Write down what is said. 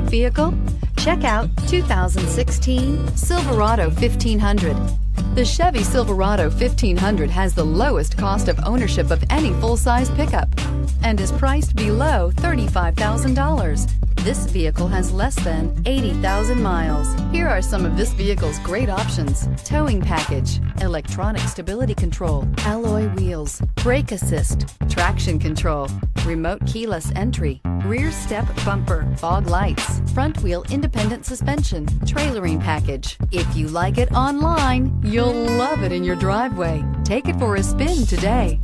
vehicle? Check out 2016 Silverado 1500. The Chevy Silverado 1500 has the lowest cost of ownership of any full-size pickup and is priced below $35,000. This vehicle has less than 80,000 miles. Here are some of this vehicle's great options: towing package, electronic stability control, alloy wheels, brake assist, traction control, remote keyless entry, rear step bumper, fog lights, front wheel independent suspension, trailering package. If you like it online, you'll love it in your driveway. Take it for a spin today.